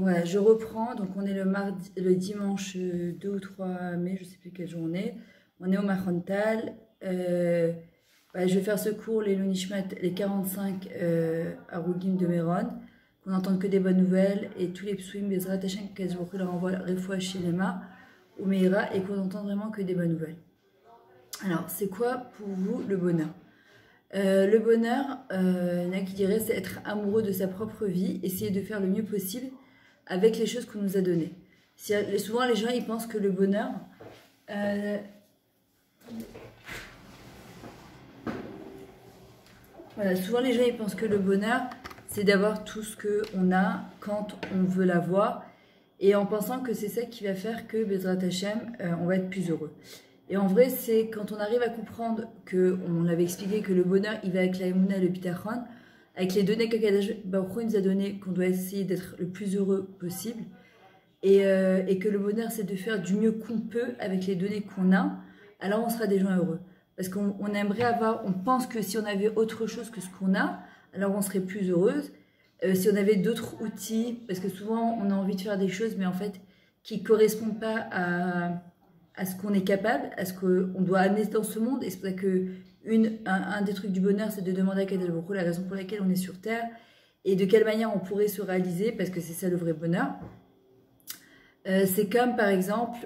Donc voilà, je reprends. Donc on est le dimanche 2 ou 3 mai, je ne sais plus quelle journée. On est au Mahontal. Je vais faire ce cours, les Lunishmat, les 45 à Rougim de Méron. Qu'on n'entende que des bonnes nouvelles. Et tous les psuim, Bezrat Hashem, qu'Azboukhou leur envoie Refoua Shelema ou Meira. Et qu'on n'entende vraiment que des bonnes nouvelles. Alors, c'est quoi pour vous le bonheur? Le bonheur, il y en a qui diraient, c'est être amoureux de sa propre vie, essayer de faire le mieux possible avec les choses qu'on nous a données. Souvent, les gens, ils pensent que le bonheur... Voilà, souvent, les gens, ils pensent que le bonheur, c'est d'avoir tout ce qu'on a quand on veut l'avoir, et en pensant que c'est ça qui va faire que, Bezrat Hashem, on va être plus heureux. Et en vrai, c'est quand on arrive à comprendre que, on l'avait expliqué, que le bonheur, il va avec la Emouna et le Bitachon, avec les données qu'Akadosh Baruch Hu nous a données, qu'on doit essayer d'être le plus heureux possible, et que le bonheur, c'est de faire du mieux qu'on peut avec les données qu'on a, alors on sera des gens heureux. Parce qu'on aimerait avoir, on pense que si on avait autre chose que ce qu'on a, alors on serait plus heureuse. Si on avait d'autres outils, parce que souvent on a envie de faire des choses, mais en fait, qui ne correspondent pas à ce qu'on est capable, à ce qu'on doit amener dans ce monde. Et c'est pour ça que un des trucs du bonheur, c'est de demander à Kadosh Baruch Hu la raison pour laquelle on est sur Terre et de quelle manière on pourrait se réaliser, parce que c'est ça le vrai bonheur. C'est comme par exemple,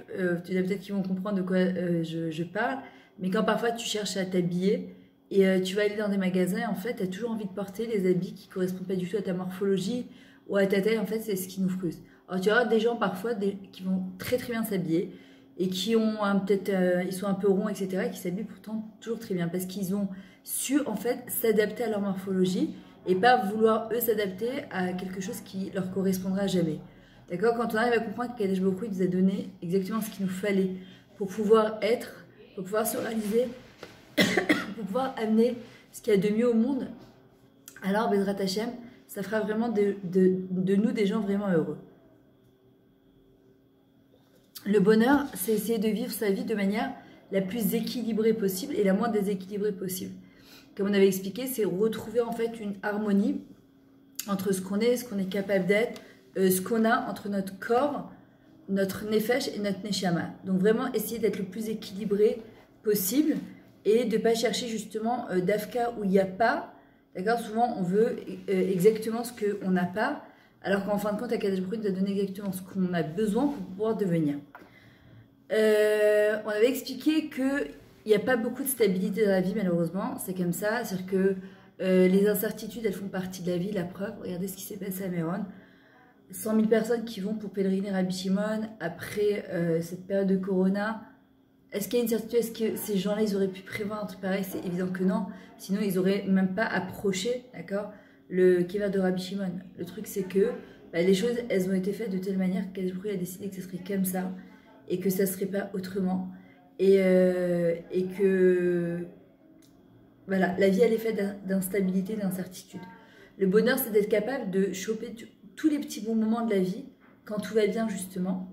tu y en a peut-être qui vont comprendre de quoi je parle, mais quand parfois tu cherches à t'habiller et tu vas aller dans des magasins, en fait, tu as toujours envie de porter les habits qui ne correspondent pas du tout à ta morphologie ou à ta taille, en fait, c'est ce qui nous frustre. Alors tu vois des gens parfois qui vont très très bien s'habiller et qui ont peut-être, ils sont un peu ronds, etc., qui s'habillent pourtant toujours très bien parce qu'ils ont su en fait s'adapter à leur morphologie et pas vouloir eux s'adapter à quelque chose qui leur correspondra jamais. D'accord? Quand on arrive à comprendre qu'Akadosh Baruch Hu nous a donné exactement ce qu'il nous fallait pour pouvoir être, pour pouvoir se réaliser, pour pouvoir amener ce qu'il y a de mieux au monde, alors Bezrat Hashem, ça fera vraiment de nous des gens vraiment heureux. Le bonheur, c'est essayer de vivre sa vie de manière la plus équilibrée possible et la moins déséquilibrée possible. Comme on avait expliqué, c'est retrouver en fait une harmonie entre ce qu'on est capable d'être, ce qu'on a entre notre corps, notre nefesh et notre neshama. Donc vraiment essayer d'être le plus équilibré possible et de ne pas chercher justement d'afka où il n'y a pas. D'accord? Souvent on veut exactement ce qu'on n'a pas, alors qu'en fin de compte, Akadosh Baruch Hu nous a donné exactement ce qu'on a besoin pour pouvoir devenir. On avait expliqué qu'il n'y a pas beaucoup de stabilité dans la vie, malheureusement. C'est comme ça. C'est-à-dire que les incertitudes, elles font partie de la vie. La preuve, regardez ce qui s'est passé à Méron. 100 000 personnes qui vont pour pèleriner Rabbi Shimon après cette période de Corona. Est-ce qu'il y a une certitude? Est-ce que ces gens-là, ils auraient pu prévoir un truc pareil? C'est évident que non. Sinon, ils n'auraient même pas approché, d'accord, le kéver de Rabbi Shimon. Le truc, c'est que les choses, elles ont été faites de telle manière qu'Akadosh Baruch Hu a décidé que ce serait comme ça et que ça ne serait pas autrement. Et que voilà, la vie, elle est faite d'instabilité, d'incertitude. Le bonheur, c'est d'être capable de choper tous les petits bons moments de la vie, quand tout va bien, justement,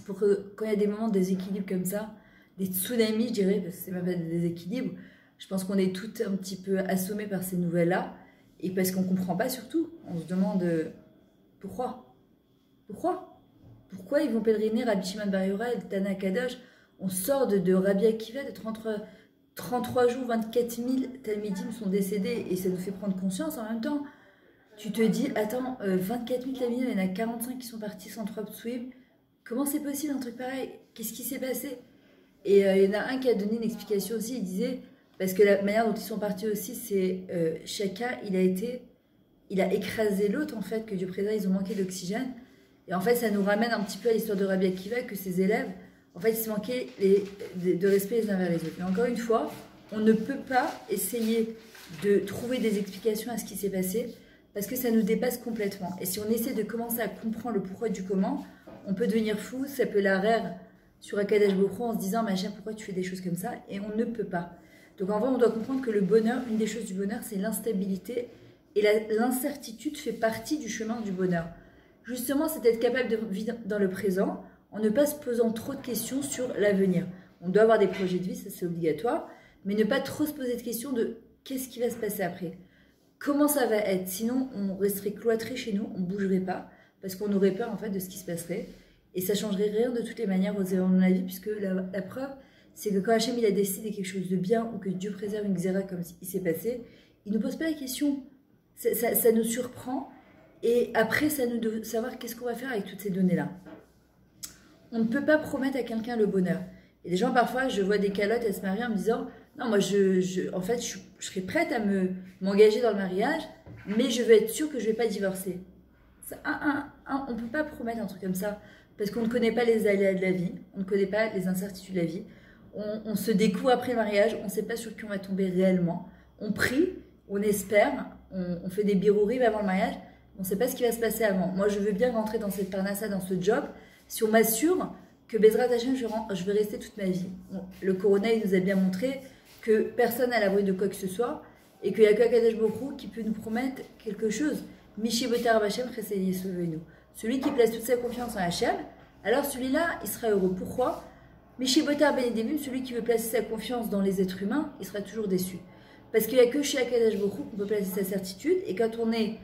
pour que quand il y a des moments de déséquilibre comme ça, des tsunamis, je dirais, parce que c'est même pas des déséquilibres, je pense qu'on est toutes un petit peu assommées par ces nouvelles-là, et parce qu'on ne comprend pas surtout. On se demande pourquoi ils vont pèleriner Rabbi Shimon Bar Yochai et Tana Kadosh? On sort de Rabbi Akiva, de 33 jours, 24 000 Talmidim sont décédés, et ça nous fait prendre conscience en même temps. Tu te dis, attends, 24 000 Talmidim, il y en a 45 qui sont partis sans 3 psuim. Comment c'est possible un truc pareil? Qu'est-ce qui s'est passé? Et il y en a un qui a donné une explication aussi, il disait, parce que la manière dont ils sont partis aussi, c'est chacun, il a écrasé l'autre, en fait, que Dieu préserve, ils ont manqué d'oxygène. Et en fait, ça nous ramène un petit peu à l'histoire de Rabbi Akiva, que ses élèves, en fait, ils se manquaient de respect les uns vers les autres. Mais encore une fois, on ne peut pas essayer de trouver des explications à ce qui s'est passé, parce que ça nous dépasse complètement. Et si on essaie de commencer à comprendre le pourquoi du comment, on peut devenir fou, ça peut la rire sur Akadosh Baruch Hu en se disant, ma chère, pourquoi tu fais des choses comme ça? Et on ne peut pas. Donc en vrai, on doit comprendre que le bonheur, une des choses du bonheur, c'est l'instabilité. Et l'incertitude fait partie du chemin du bonheur. Justement, c'est d'être capable de vivre dans le présent, en ne pas se posant trop de questions sur l'avenir. On doit avoir des projets de vie, ça c'est obligatoire, mais ne pas trop se poser de questions de qu'est-ce qui va se passer après? Comment ça va être? Sinon, on resterait cloîtré chez nous, on ne bougerait pas. parce qu'on aurait peur en fait de ce qui se passerait. Et ça changerait rien de toutes les manières aux événements de la vie, puisque la preuve, c'est que quand Hachem il a décidé quelque chose de bien, ou que Dieu préserve une xéra comme il s'est passé, il ne nous pose pas la question. Ça nous surprend, et après, ça nous de savoir qu'est-ce qu'on va faire avec toutes ces données-là. On ne peut pas promettre à quelqu'un le bonheur. Et des gens, parfois, je vois des calottes, elles se marient en me disant, non, moi, en fait, je serais prête à m'engager dans le mariage, mais je veux être sûre que je ne vais pas divorcer. On ne peut pas promettre un truc comme ça, parce qu'on ne connaît pas les aléas de la vie, on ne connaît pas les incertitudes de la vie. On se découvre après le mariage, on ne sait pas sur qui on va tomber réellement. On prie, on espère, on fait des birouris avant le mariage, on ne sait pas ce qui va se passer avant. Moi, je veux bien rentrer dans cette parnassa, dans ce job, si on m'assure que Bezrat Hashem, je vais rester toute ma vie. Le Corona, il nous a bien montré que personne n'a l'abri de quoi que ce soit, et qu'il n'y a que Akadosh Baruch Hu qui peut nous promettre quelque chose. Mishi Botar Hashem Chesed Yesuvenu. Celui qui place toute sa confiance en Hashem, alors celui-là, il sera heureux. Pourquoi? Mishi Botar Benedevim, celui qui veut placer sa confiance dans les êtres humains, il sera toujours déçu. Parce qu'il n'y a que chez Akadosh Baruch Hu qu'on peut placer sa certitude, et quand on est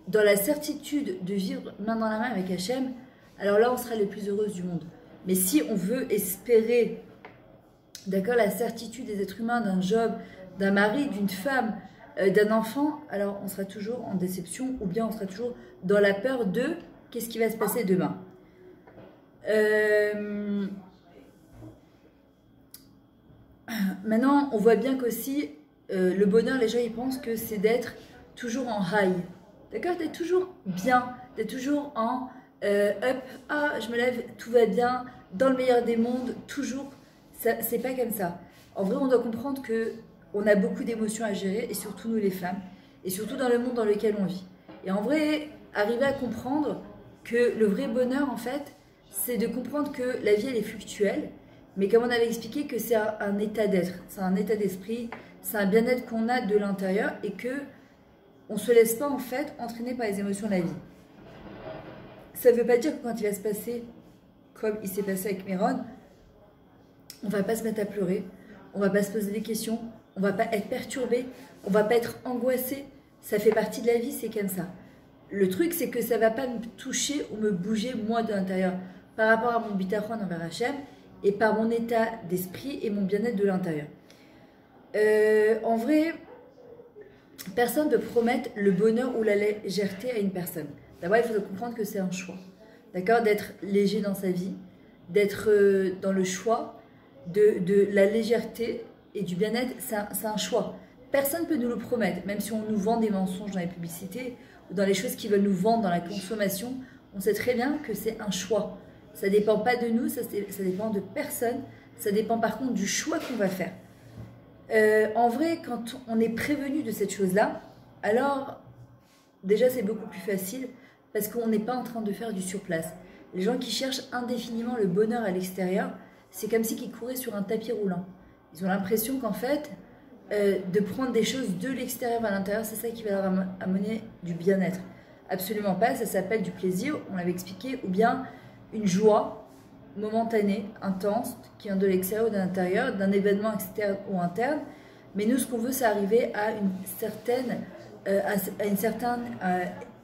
dans la certitude de vivre main dans la main avec Hashem, alors là, on sera les plus heureuses du monde. Mais si on veut espérer, d'accord, la certitude des êtres humains, d'un job, d'un mari, d'une femme, d'un enfant, alors on sera toujours en déception, ou bien on sera toujours dans la peur de qu'est-ce qui va se passer demain. Maintenant, on voit bien qu'aussi, le bonheur, les gens, ils pensent que c'est d'être toujours en high. D'accord? D'être toujours bien, d'être toujours en up, ah, je me lève, tout va bien, dans le meilleur des mondes, toujours. C'est pas comme ça. En vrai, on doit comprendre que on a beaucoup d'émotions à gérer, et surtout nous les femmes, et surtout dans le monde dans lequel on vit. Et en vrai, arriver à comprendre que le vrai bonheur, en fait, c'est de comprendre que la vie, elle est fluctuelle, mais comme on avait expliqué que c'est un état d'être, c'est un état d'esprit, c'est un bien-être qu'on a de l'intérieur, et que on ne se laisse pas, en fait, entraîner par les émotions de la vie. Ça ne veut pas dire que quand il va se passer, comme il s'est passé avec Méron, on ne va pas se mettre à pleurer, on ne va pas se poser des questions, on ne va pas être perturbé, on ne va pas être angoissé. Ça fait partie de la vie, c'est comme ça. Le truc, c'est que ça ne va pas me toucher ou me bouger, moi, de l'intérieur, par rapport à mon bitachon envers Hachem, et par mon état d'esprit et mon bien-être de l'intérieur. En vrai, personne ne peut promettre le bonheur ou la légèreté à une personne. D'abord, il faut comprendre que c'est un choix. D'accord? D'être léger dans sa vie, d'être dans le choix de la légèreté et du bien-être, c'est un choix. Personne ne peut nous le promettre, même si on nous vend des mensonges dans les publicités ou dans les choses qu'ils veulent nous vendre dans la consommation, on sait très bien que c'est un choix. Ça ne dépend pas de nous, ça dépend de personne, ça dépend par contre du choix qu'on va faire. En vrai, quand on est prévenu de cette chose-là, alors déjà c'est beaucoup plus facile parce qu'on n'est pas en train de faire du surplace. Les gens qui cherchent indéfiniment le bonheur à l'extérieur, c'est comme si ils couraient sur un tapis roulant. Ils ont l'impression qu'en fait, de prendre des choses de l'extérieur à l'intérieur, c'est ça qui va leur amener du bien-être. Absolument pas, ça s'appelle du plaisir, on l'avait expliqué, ou bien une joie momentanée, intense, qui vient de l'extérieur ou de l'intérieur, d'un événement externe ou interne. Mais nous, ce qu'on veut, c'est arriver à une certaine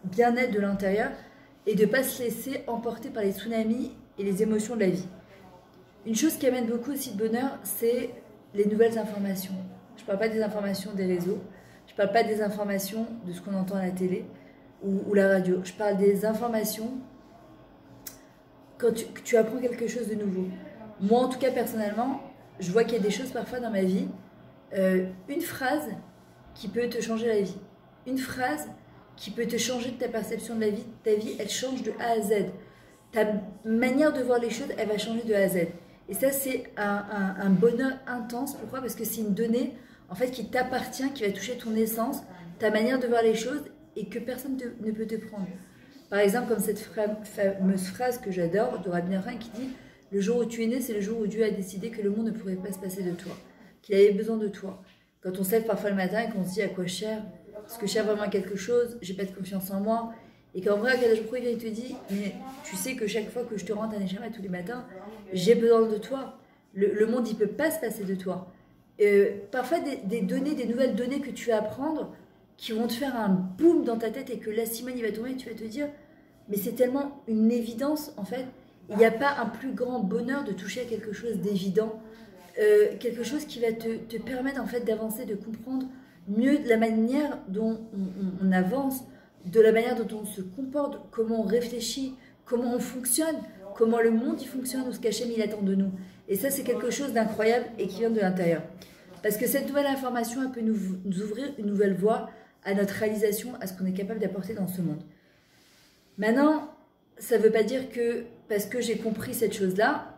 bien-être de l'intérieur et de ne pas se laisser emporter par les tsunamis et les émotions de la vie. Une chose qui amène beaucoup aussi de bonheur, c'est les nouvelles informations. Je ne parle pas des informations des réseaux, je ne parle pas des informations de ce qu'on entend à la télé ou la radio. Je parle des informations quand tu apprends quelque chose de nouveau. Moi, en tout cas, personnellement, je vois qu'il y a des choses parfois dans ma vie, une phrase qui peut te changer la vie. Une phrase qui peut te changer de ta perception de la vie. Ta vie, elle change de A à Z. Ta manière de voir les choses, elle va changer de A à Z. Et ça, c'est un bonheur intense. Pourquoi? Parce que c'est une donnée en fait, qui t'appartient, qui va toucher ton essence, ta manière de voir les choses et que personne ne peut te prendre. Par exemple, comme cette fameuse phrase que j'adore de Rabbi Nachman qui dit « Le jour où tu es né, c'est le jour où Dieu a décidé que le monde ne pourrait pas se passer de toi, qu'il avait besoin de toi. » Quand on se lève parfois le matin et qu'on se dit « À quoi je sers? Est-ce que je sers vraiment à quelque chose? J'ai pas de confiance en moi. » Et qu'en vrai, Akadosh Baruch Hu, il te dit « Mais tu sais que chaque fois que je te rends ta neshama tous les matins, j'ai besoin de toi. Le monde, il peut pas se passer de toi. » Parfois, des données, des nouvelles données que tu vas apprendre qui vont te faire un boom dans ta tête et que l'assimane, il va tomber et tu vas te dire mais c'est tellement une évidence, en fait. Il n'y a pas un plus grand bonheur de toucher à quelque chose d'évident, quelque chose qui va te permettre, en fait, d'avancer, de comprendre mieux la manière dont on avance, de la manière dont on se comporte, comment on réfléchit, comment on fonctionne, comment le monde y fonctionne, ou ce qu'Hachem il attend de nous. Et ça, c'est quelque chose d'incroyable et qui vient de l'intérieur. Parce que cette nouvelle information, elle peut nous ouvrir une nouvelle voie à notre réalisation, à ce qu'on est capable d'apporter dans ce monde. Maintenant, ça ne veut pas dire que, parce que j'ai compris cette chose-là,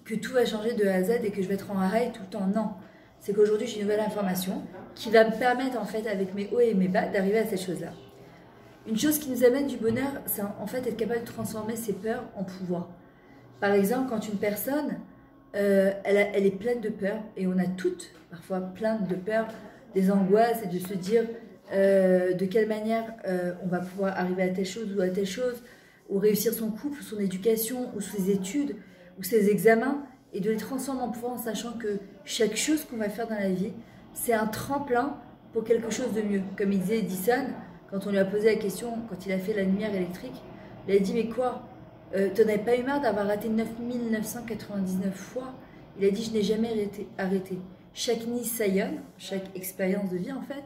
que tout va changer de A à Z et que je vais être en arrêt tout le temps. Non. C'est qu'aujourd'hui, j'ai une nouvelle information qui va me permettre, en fait, avec mes hauts et mes bas, d'arriver à cette chose-là. Une chose qui nous amène du bonheur, c'est en fait être capable de transformer ses peurs en pouvoir. Par exemple, quand une personne, elle est pleine de peurs, et on a toutes, parfois, plein de peurs, des angoisses, et de se dire de quelle manière on va pouvoir arriver à telle chose ou à telle chose, ou réussir son couple, ou son éducation, ou ses études, ou ses examens, et de les transformer en pouvoir en sachant que chaque chose qu'on va faire dans la vie, c'est un tremplin pour quelque chose de mieux. Comme il disait Edison, quand on lui a posé la question, quand il a fait la lumière électrique, il a dit « Mais quoi, t'en avais pas eu marre d'avoir raté 9999 fois ?» Il a dit « Je n'ai jamais arrêté. Chaque Nisayon, chaque expérience de vie en fait,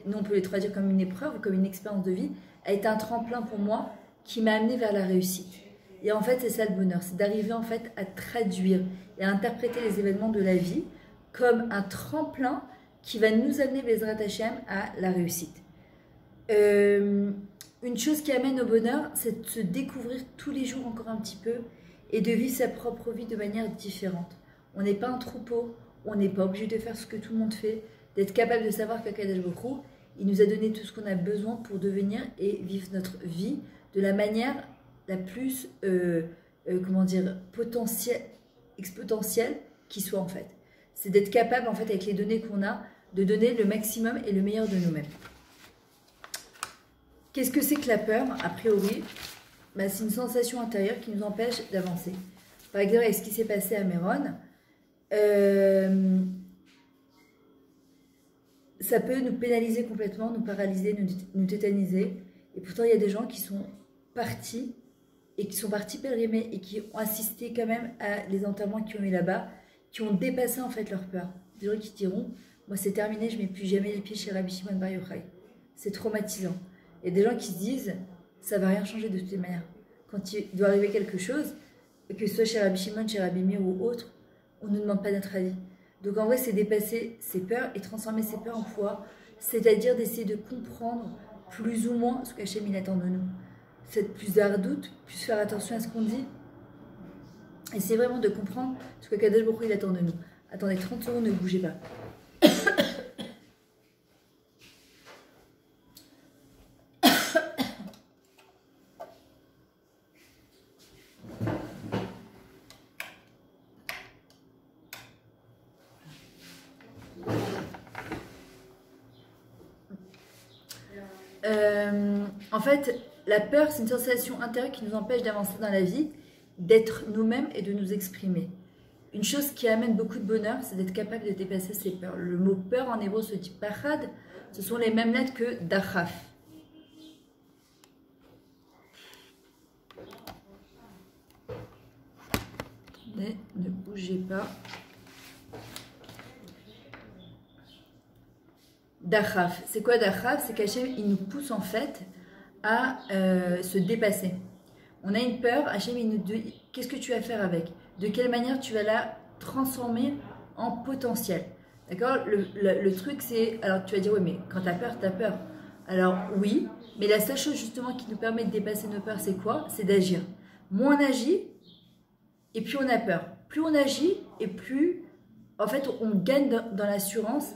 nous on peut les traduire comme une épreuve ou comme une expérience de vie, a été un tremplin pour moi qui m'a amené vers la réussite. » Et en fait, c'est ça le bonheur, c'est d'arriver en fait à traduire et à interpréter les événements de la vie comme un tremplin qui va nous amener, Bezrat Hashem, à la réussite. Une chose qui amène au bonheur, c'est de se découvrir tous les jours encore un petit peu et de vivre sa propre vie de manière différente. On n'est pas un troupeau, on n'est pas obligé de faire ce que tout le monde fait, d'être capable de savoir qu'Akadosh Baruch Hu, il nous a donné tout ce qu'on a besoin pour devenir et vivre notre vie de la manière la plus, exponentielle qui soit en fait. C'est d'être capable en fait avec les données qu'on a, de donner le maximum et le meilleur de nous-mêmes. Qu'est-ce que c'est que la peur, a priori? C'est une sensation intérieure qui nous empêche d'avancer. Par exemple, avec ce qui s'est passé à Méron, ça peut nous pénaliser complètement, nous paralyser, nous tétaniser. Et pourtant, il y a des gens qui sont partis et qui sont partis pèleriner et qui ont assisté quand même à les enterrements qui ont eu là-bas, qui ont dépassé en fait leur peur. Des gens qui diront, moi c'est terminé, je ne mets plus jamais les pieds chez Rabbi Shimon Bar Yochai. C'est traumatisant. Il y a des gens qui se disent, ça ne va rien changer de toute manière. Quand il doit arriver quelque chose, que ce soit chez Rabbi Shimon, chez Rabbi Meir ou autre, on ne demande pas notre avis. Donc en vrai, c'est dépasser ses peurs et transformer ses peurs en pouvoir, c'est-à-dire d'essayer de comprendre plus ou moins ce qu'Hachem il attend de nous. C'est plus d'ardoute, plus faire attention à ce qu'on dit. Et c'est vraiment de comprendre ce que Kadosh Baruch Hu il attend de nous. Attendez 30 secondes, ne bougez pas. En fait, la peur, c'est une sensation intérieure qui nous empêche d'avancer dans la vie, d'être nous-mêmes et de nous exprimer. Une chose qui amène beaucoup de bonheur, c'est d'être capable de dépasser ses peurs. Le mot peur en hébreu se dit pachad, ce sont les mêmes lettres que dachaf. Mais ne bougez pas. Dachaf. C'est quoi Dachaf? C'est qu'Hachem, il nous pousse en fait à se dépasser. On a une peur, Hachem, il nous dit, qu'est-ce que tu vas faire avec? De quelle manière tu vas la transformer en potentiel? D'accord? Le truc, c'est... Alors, tu vas dire, oui, mais quand tu as peur, tu as peur. Alors, oui, mais la seule chose, justement, qui nous permet de dépasser nos peurs, c'est quoi? C'est d'agir. Moins on agit, et plus on a peur. Plus on agit, et plus, en fait, on gagne dans l'assurance,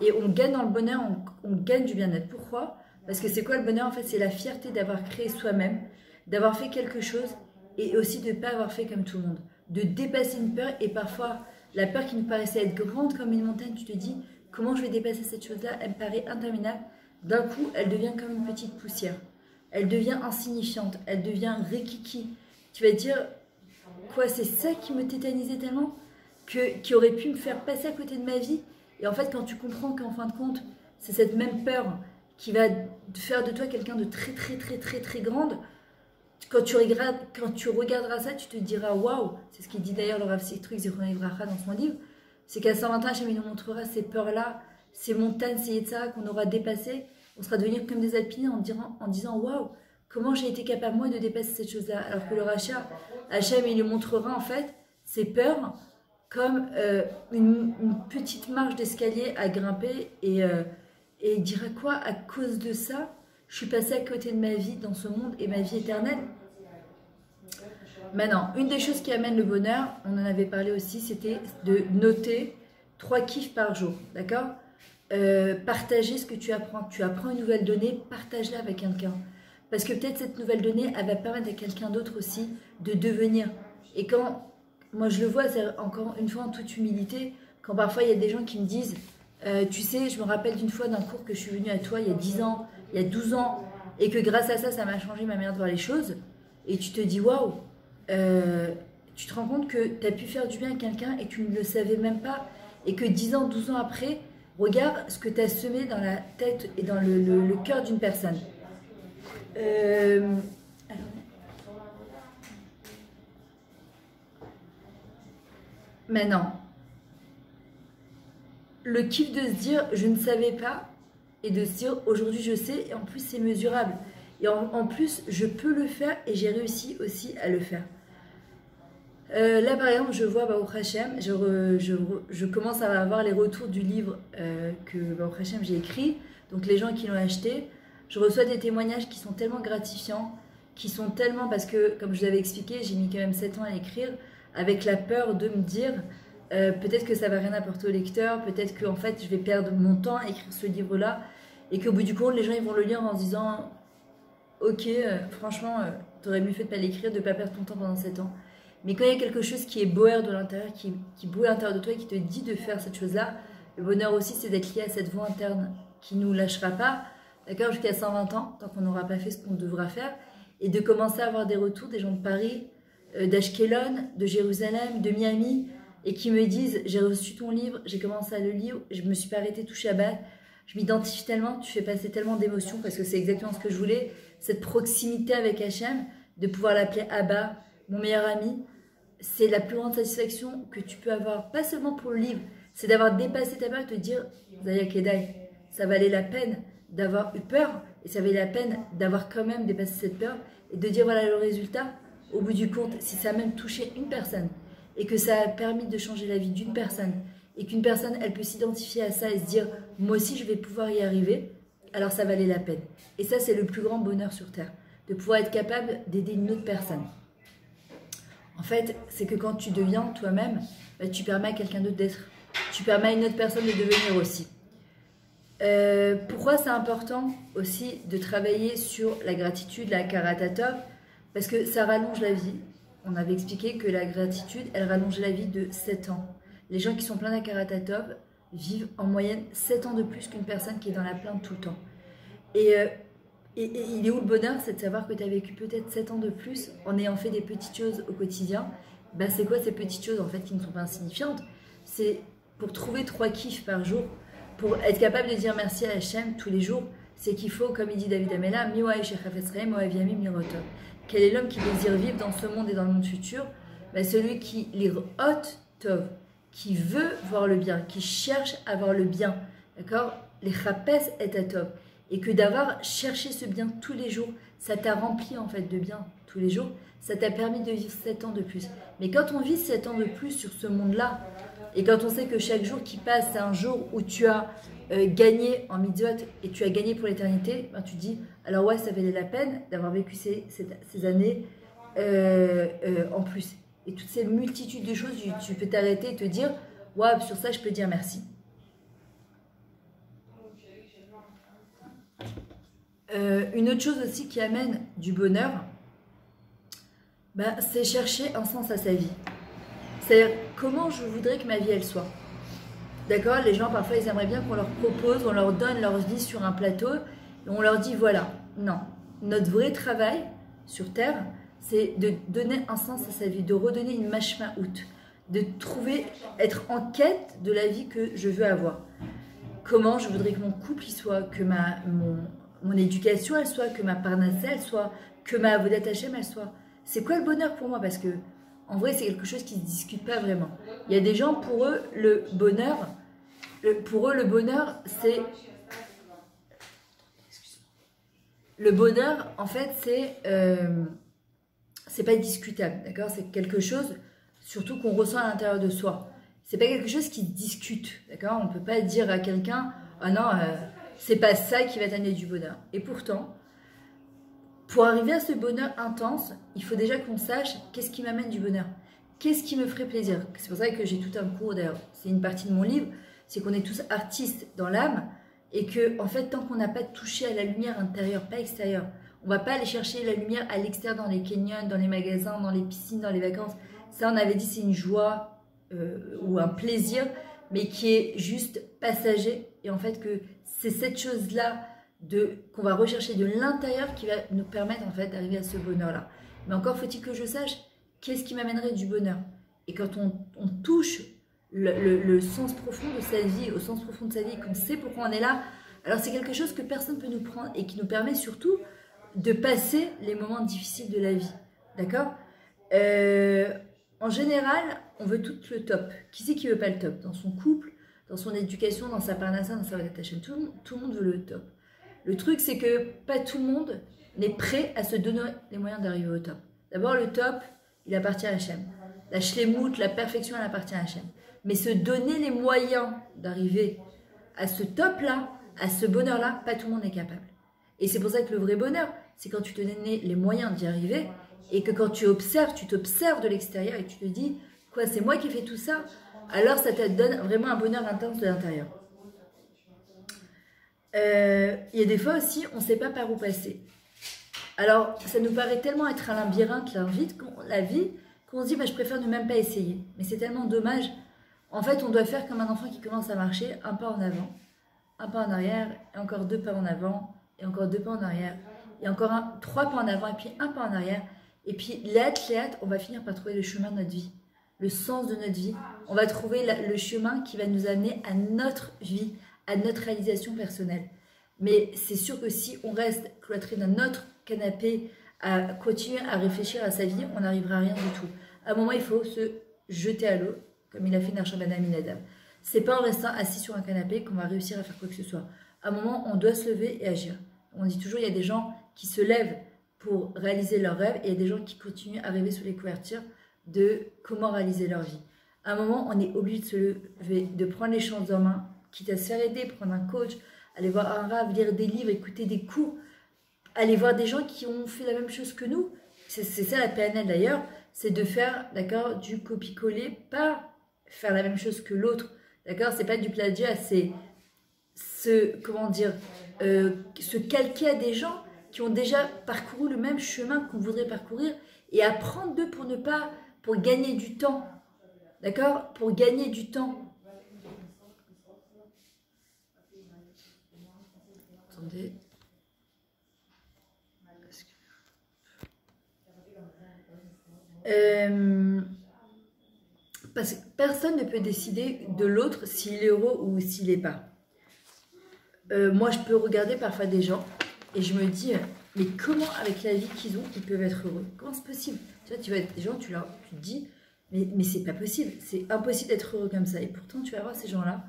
et on gagne dans le bonheur, on gagne du bien-être. Pourquoi? Parce que c'est quoi le bonheur? En fait, c'est la fierté d'avoir créé soi-même, d'avoir fait quelque chose, et aussi de ne pas avoir fait comme tout le monde. De dépasser une peur, et parfois, la peur qui nous paraissait être grande comme une montagne, tu te dis, comment je vais dépasser cette chose-là? Elle me paraît interminable. D'un coup, elle devient comme une petite poussière. Elle devient insignifiante, elle devient rikiki. Tu vas te dire, quoi, c'est ça qui me tétanisait tellement? Qui aurait pu me faire passer à côté de ma vie? Et en fait, quand tu comprends qu'en fin de compte, c'est cette même peur qui va faire de toi quelqu'un de très très très très très grande, quand tu regarderas ça, tu te diras waouh, c'est ce qu'il dit d'ailleurs le Rav Sitruk Zichrono Livracha dans son livre, c'est qu'à 120 ans, Hachem il nous montrera ces peurs-là, ces montagnes, ces yetzara qu'on aura dépassées, on sera devenir comme des alpines en disant waouh, comment j'ai été capable moi de dépasser cette chose-là, alors que le Racha, Hachem il lui montrera en fait ces peurs comme une petite marche d'escalier à grimper et il dira quoi, à cause de ça, je suis passée à côté de ma vie dans ce monde et ma vie éternelle. Maintenant, une des choses qui amène le bonheur, on en avait parlé aussi, c'était de noter 3 kiffs par jour, d'accord? Partager ce que tu apprends. Tu apprends une nouvelle donnée, partage-la avec quelqu'un. Parce que peut-être cette nouvelle donnée, elle va permettre à quelqu'un d'autre aussi de devenir. Et quand, moi je le vois, c'est encore une fois en toute humilité, quand parfois il y a des gens qui me disent, tu sais, je me rappelle d'une fois d'un cours que je suis venue à toi il y a 10 ans, il y a 12 ans, et que grâce à ça, ça m'a changé ma manière de voir les choses. Et tu te dis, waouh, tu te rends compte que tu as pu faire du bien à quelqu'un et tu ne le savais même pas. Et que 10 ans, 12 ans après, regarde ce que tu as semé dans la tête et dans le cœur d'une personne. Maintenant, le kiff de se dire je ne savais pas et de se dire aujourd'hui je sais et en plus c'est mesurable. Et en plus je peux le faire et j'ai réussi aussi à le faire. Là par exemple je vois Baruch Hashem, je commence à avoir les retours du livre que Baruch Hashem j'ai écrit, donc les gens qui l'ont acheté, je reçois des témoignages qui sont tellement gratifiants, qui sont tellement, parce que comme je vous avais expliqué, j'ai mis quand même 7 ans à l'écrire, avec la peur de me dire peut-être que ça va rien apporter au lecteur, peut-être que en fait je vais perdre mon temps à écrire ce livre-là, et qu'au bout du compte les gens ils vont le lire en se disant ok, franchement t'aurais mieux fait de pas l'écrire, de pas perdre ton temps pendant 7 ans. Mais quand il y a quelque chose qui est boère de l'intérieur, qui boue à l'intérieur de toi et qui te dit de faire cette chose-là, le bonheur aussi c'est d'être lié à cette voix interne qui nous lâchera pas, d'accord, jusqu'à 120 ans, tant qu'on n'aura pas fait ce qu'on devra faire, et de commencer à avoir des retours des gens de Paris, d'Ashkelon, de Jérusalem, de Miami, et qui me disent j'ai reçu ton livre, j'ai commencé à le lire, je me suis pas arrêtée tout Shabbat, je m'identifie tellement, tu fais passer tellement d'émotions parce que c'est exactement ce que je voulais, cette proximité avec Hachem, de pouvoir l'appeler Abba, mon meilleur ami, c'est la plus grande satisfaction que tu peux avoir, pas seulement pour le livre, c'est d'avoir dépassé ta peur et de te dire Zaya Kedai, ça valait la peine d'avoir eu peur et ça valait la peine d'avoir quand même dépassé cette peur et de dire voilà le résultat, au bout du compte, si ça a même touché une personne et que ça a permis de changer la vie d'une personne et qu'une personne, elle peut s'identifier à ça et se dire « moi aussi, je vais pouvoir y arriver », alors ça valait la peine. Et ça, c'est le plus grand bonheur sur Terre, de pouvoir être capable d'aider une autre personne. En fait, c'est que quand tu deviens toi-même, bah, tu permets à quelqu'un d'autre d'être. Tu permets à une autre personne de devenir aussi. Pourquoi c'est important aussi de travailler sur la gratitude, la karatatov? Parce que ça rallonge la vie. On avait expliqué que la gratitude, elle rallonge la vie de 7 ans. Les gens qui sont pleins d'Akaratatov vivent en moyenne 7 ans de plus qu'une personne qui est dans la plainte tout le temps. Et il est où le bonheur? C'est de savoir que tu as vécu peut-être 7 ans de plus en ayant fait des petites choses au quotidien. Ben, c'est quoi ces petites choses en fait qui ne sont pas insignifiantes? C'est pour trouver 3 kiffs par jour, pour être capable de dire merci à Hachem tous les jours, c'est qu'il faut, comme il dit David Amela, Miwaï Shechafesrei, Moaviami Mirotov. Quel est l'homme qui désire vivre dans ce monde et dans le monde futur? Ben, celui qui lire hot tov, qui veut voir le bien, qui cherche à voir le bien, d'accord? Les chapes et atov. Et que d'avoir cherché ce bien tous les jours, ça t'a rempli en fait de bien tous les jours, ça t'a permis de vivre 7 ans de plus. Mais quand on vit 7 ans de plus sur ce monde-là, et quand on sait que chaque jour qui passe, c'est un jour où tu as gagné en mitzvot et tu as gagné pour l'éternité, ben tu te dis, alors ouais, ça valait la peine d'avoir vécu ces années en plus. Et toutes ces multitudes de choses, tu peux t'arrêter et te dire, waouh, sur ça, je peux dire merci. Une autre chose aussi qui amène du bonheur, ben, c'est chercher un sens à sa vie. C'est-à-dire, comment je voudrais que ma vie, elle soit. D'accord? Les gens, parfois, ils aimeraient bien qu'on leur propose, on leur donne leur vie sur un plateau, et on leur dit, voilà, non. Notre vrai travail sur Terre, c'est de donner un sens à sa vie, de redonner une mashmaout, de trouver, être en quête de la vie que je veux avoir. Comment je voudrais que mon couple y soit, que mon éducation, elle soit, que ma parnassa, elle soit, que ma avodat Hashem, elle soit. C'est quoi le bonheur pour moi? Parce que, en vrai, c'est quelque chose qui ne se discute pas vraiment. Il y a des gens, pour eux, le bonheur, c'est... Le bonheur, en fait, c'est pas discutable, d'accord? C'est quelque chose, surtout qu'on ressent à l'intérieur de soi. C'est pas quelque chose qui se discute, d'accord? On peut pas dire à quelqu'un, ah non, c'est pas ça qui va t'amener du bonheur. Et pourtant, pour arriver à ce bonheur intense, il faut déjà qu'on sache qu'est-ce qui m'amène du bonheur. Qu'est-ce qui me ferait plaisir? C'est pour ça que j'ai tout un cours, d'ailleurs, c'est une partie de mon livre, c'est qu'on est tous artistes dans l'âme, et que, en fait, tant qu'on n'a pas touché à la lumière intérieure, pas extérieure, on va pas aller chercher la lumière à l'extérieur dans les canyons, dans les magasins, dans les piscines, dans les vacances. Ça, on avait dit, c'est une joie ou un plaisir, mais qui est juste passager. Et en fait, que c'est cette chose-là qu'on va rechercher de l'intérieur qui va nous permettre, en fait, d'arriver à ce bonheur-là. Mais encore faut-il que je sache qu'est-ce qui m'amènerait du bonheur. Et quand on touche le sens profond de sa vie, au sens profond de sa vie, qu'on sait pourquoi on est là, alors c'est quelque chose que personne ne peut nous prendre et qui nous permet surtout de passer les moments difficiles de la vie. D'accord? En général, on veut tout le top. Qui c'est qui veut pas le top? Dans son couple, dans son éducation, dans sa parnassa, dans sa avodat Hashem, tout le monde veut le top. Le truc, c'est que pas tout le monde n'est prêt à se donner les moyens d'arriver au top. D'abord, le top, il appartient à Hashem. La shlemout, la perfection, elle appartient à Hashem. Mais se donner les moyens d'arriver à ce top-là, à ce bonheur-là, pas tout le monde est capable. Et c'est pour ça que le vrai bonheur, c'est quand tu te donnes les moyens d'y arriver et que quand tu t'observes de l'extérieur et tu te dis, quoi, c'est moi qui ai fait tout ça? Alors ça te donne vraiment un bonheur intense de l'intérieur. Il y a des fois aussi, on ne sait pas par où passer. Alors, ça nous paraît tellement être un labyrinthe, la vie, qu'on se dit, bah, je préfère ne même pas essayer. Mais c'est tellement dommage. En fait, on doit faire comme un enfant qui commence à marcher, un pas en avant, un pas en arrière, et encore 2 pas en avant, et encore 2 pas en arrière, et encore 3 pas en avant, et puis 1 pas en arrière. Et puis, léat, on va finir par trouver le chemin de notre vie, le sens de notre vie. On va trouver le chemin qui va nous amener à notre vie, à notre réalisation personnelle. Mais c'est sûr que si on reste cloîtré dans notre canapé, à continuer à réfléchir à sa vie, on n'arrivera à rien du tout. À un moment, il faut se jeter à l'eau, comme il a fait Narshambana Aminadab. C'est pas en restant assis sur un canapé qu'on va réussir à faire quoi que ce soit. À un moment, on doit se lever et agir. On dit toujours, il y a des gens qui se lèvent pour réaliser leurs rêves et il y a des gens qui continuent à rêver sous les couvertures de comment réaliser leur vie. À un moment, on est obligé de se lever, de prendre les choses en main, quitte à se faire aider, prendre un coach, aller voir un rave, lire des livres, écouter des cours, aller voir des gens qui ont fait la même chose que nous. C'est ça la PNL d'ailleurs, c'est de faire, d'accord, du copier-coller, pas faire la même chose que l'autre, d'accord, c'est pas du plagiat, c'est se calquer à des gens qui ont déjà parcouru le même chemin qu'on voudrait parcourir et apprendre d'eux pour gagner du temps, d'accord, pour gagner du temps. Attendez. Parce que personne ne peut décider de l'autre s'il est heureux ou s'il n'est pas. Moi, je peux regarder parfois des gens et je me dis, mais comment avec la vie qu'ils ont, ils peuvent être heureux? Comment c'est possible? Tu vois des gens, tu te dis, mais c'est pas possible, c'est impossible d'être heureux comme ça. Et pourtant, tu vas voir ces gens-là,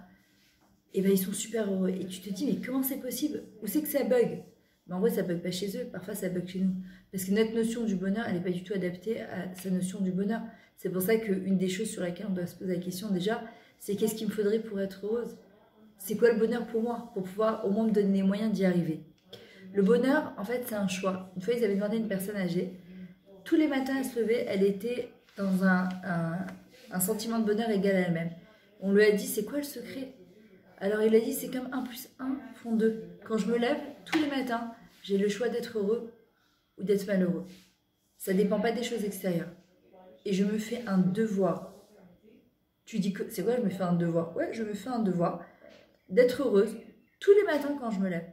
et ben ils sont super heureux. Et tu te dis, mais comment c'est possible? Où c'est que ça bug? Mais en vrai, ça bug pas chez eux, parfois ça bug chez nous. Parce que notre notion du bonheur, elle n'est pas du tout adaptée à sa notion du bonheur. C'est pour ça qu'une des choses sur laquelle on doit se poser la question déjà, c'est qu'est-ce qu'il me faudrait pour être heureuse? C'est quoi le bonheur pour moi? Pour pouvoir au moins me donner les moyens d'y arriver. Le bonheur, en fait, c'est un choix. Une fois, ils avaient demandé à une personne âgée, tous les matins, elle se levait, elle était dans un sentiment de bonheur égal à elle-même. On lui a dit, c'est quoi le secret? Alors il a dit, c'est comme 1 plus 1 font 2. Quand je me lève, tous les matins, j'ai le choix d'être heureux ou d'être malheureux. Ça ne dépend pas des choses extérieures. Et je me fais un devoir. Tu dis que c'est quoi, je me fais un devoir? Ouais, je me fais un devoir d'être heureuse tous les matins quand je me lève.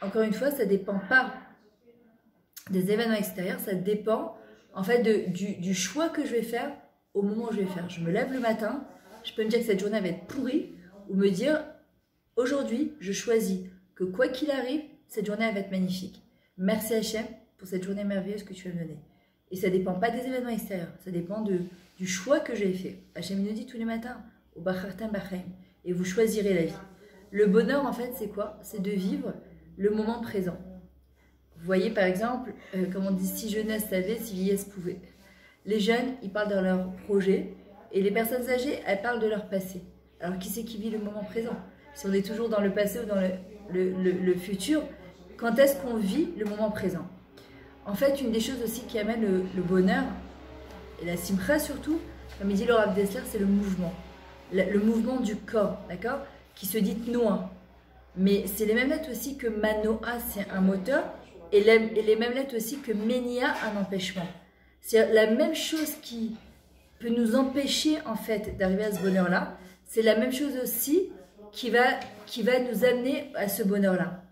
Encore une fois, ça ne dépend pas des événements extérieurs, ça dépend en fait du choix que je vais faire au moment où je vais faire. Je me lève le matin, je peux me dire que cette journée va être pourrie ou me dire aujourd'hui, je choisis que quoi qu'il arrive, cette journée elle va être magnifique. Merci Hachem pour cette journée merveilleuse que tu vas me donner. Et ça ne dépend pas des événements extérieurs, ça dépend du choix que j'ai fait. Hachem nous dit tous les matins, au Bachartam Bachaim, et vous choisirez la vie. Le bonheur, en fait, c'est quoi? C'est de vivre le moment présent. Vous voyez, par exemple, comme on dit, si jeunesse savait, si vieillesse pouvait. Les jeunes, ils parlent de leur projet, et les personnes âgées, elles parlent de leur passé. Alors, qui c'est qui vit le moment présent? Si on est toujours dans le passé ou dans le futur, quand est-ce qu'on vit le moment présent? En fait, une des choses aussi qui amène le bonheur, et la simcha surtout, comme il dit le Rav Dessler, c'est le mouvement. Le mouvement du corps, d'accord? Qui se dit noa. Mais c'est les mêmes lettres aussi que manoa, c'est un moteur, et les mêmes lettres aussi que menia, un empêchement. C'est la même chose qui peut nous empêcher en fait d'arriver à ce bonheur-là, c'est la même chose aussi qui va nous amener à ce bonheur-là.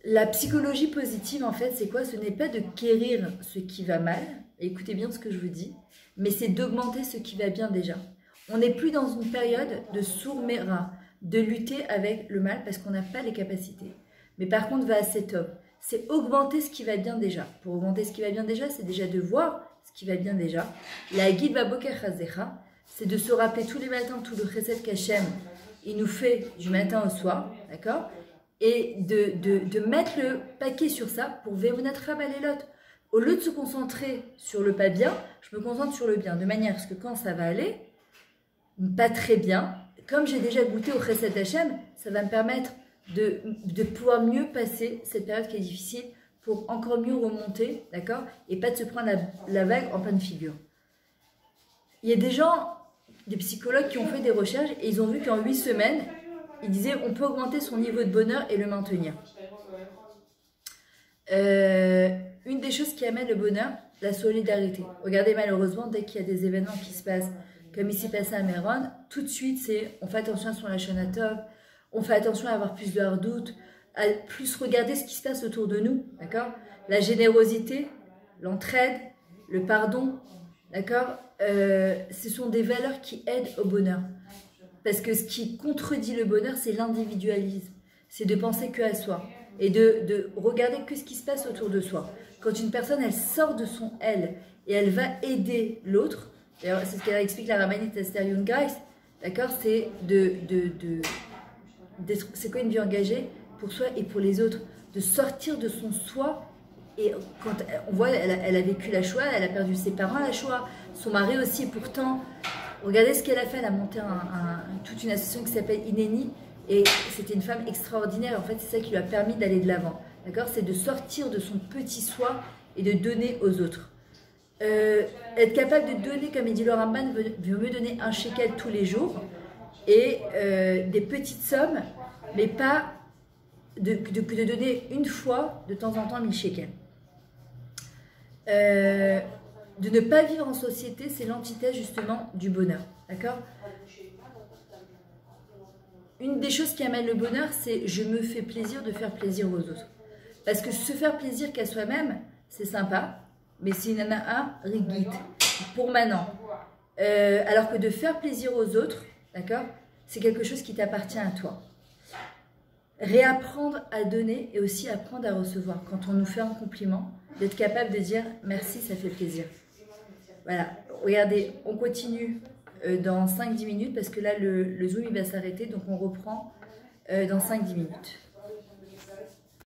La psychologie positive, en fait, c'est quoi? Ce n'est pas de guérir ce qui va mal, écoutez bien ce que je vous dis, mais c'est d'augmenter ce qui va bien déjà. On n'est plus dans une période de sourd-méra, de lutter avec le mal parce qu'on n'a pas les capacités. Mais par contre, va à cet homme, c'est augmenter ce qui va bien déjà. Pour augmenter ce qui va bien déjà, c'est déjà de voir ce qui va bien déjà. La guide Baboker Chazecha, c'est de se rappeler tous les matins tout le chesed qu'Hachem il nous fait du matin au soir, d'accord? Et de mettre le paquet sur ça pour Vemunat Rabalelot. Au lieu de se concentrer sur le pas bien, je me concentre sur le bien, de manière à ce que quand ça va aller, pas très bien, comme j'ai déjà goûté au Chesed Hachem, ça va me permettre de pouvoir mieux passer cette période qui est difficile pour encore mieux remonter, d'accord? Et pas de se prendre la vague en pleine figure. Il y a des gens, des psychologues qui ont fait des recherches et ils ont vu qu'en 8 semaines, ils disaient on peut augmenter son niveau de bonheur et le maintenir. Une des choses qui amène le bonheur, la solidarité. Regardez, malheureusement, dès qu'il y a des événements qui se passent, comme ici passé à Méron, tout de suite, c'est on fait attention à son Lachon Tov, on fait attention à avoir plus de hardout, à plus regarder ce qui se passe autour de nous, d'accord? La générosité, l'entraide, le pardon, d'accord? Ce sont des valeurs qui aident au bonheur. Parce que ce qui contredit le bonheur, c'est l'individualisme. C'est de penser que à soi et de regarder que ce qui se passe autour de soi. Quand une personne, elle sort de son elle et elle va aider l'autre, d'ailleurs, c'est ce qu'elle explique la rabbinite Esther Younggeis, d'accord? C'est c'est quoi une vie engagée pour soi et pour les autres, de sortir de son soi. Et quand on voit, elle a vécu la Shoah, elle a perdu ses parents à la Shoah, son mari aussi, et pourtant, regardez ce qu'elle a fait, elle a monté toute une association qui s'appelle Ineni, et c'était une femme extraordinaire, en fait c'est ça qui lui a permis d'aller de l'avant, d'accord? C'est de sortir de son petit soi et de donner aux autres. Être capable de donner, comme il dit le Ramban, veut me donner un shekel tous les jours, et des petites sommes, mais pas de donner une fois, de temps en temps, 1000 shekels. De ne pas vivre en société, c'est l'antithèse justement du bonheur, d'accord? Une des choses qui amène le bonheur, c'est je me fais plaisir de faire plaisir aux autres. Parce que se faire plaisir qu'à soi-même, c'est sympa, mais c'est une anaa rigit, pour maintenant. Alors que de faire plaisir aux autres, d'accord, c'est quelque chose qui t'appartient à toi. Réapprendre à donner et aussi apprendre à recevoir. Quand on nous fait un compliment, d'être capable de dire merci, ça fait plaisir. Voilà, regardez, on continue dans 5-10 minutes parce que là, le Zoom il va s'arrêter, donc on reprend dans 5-10 minutes.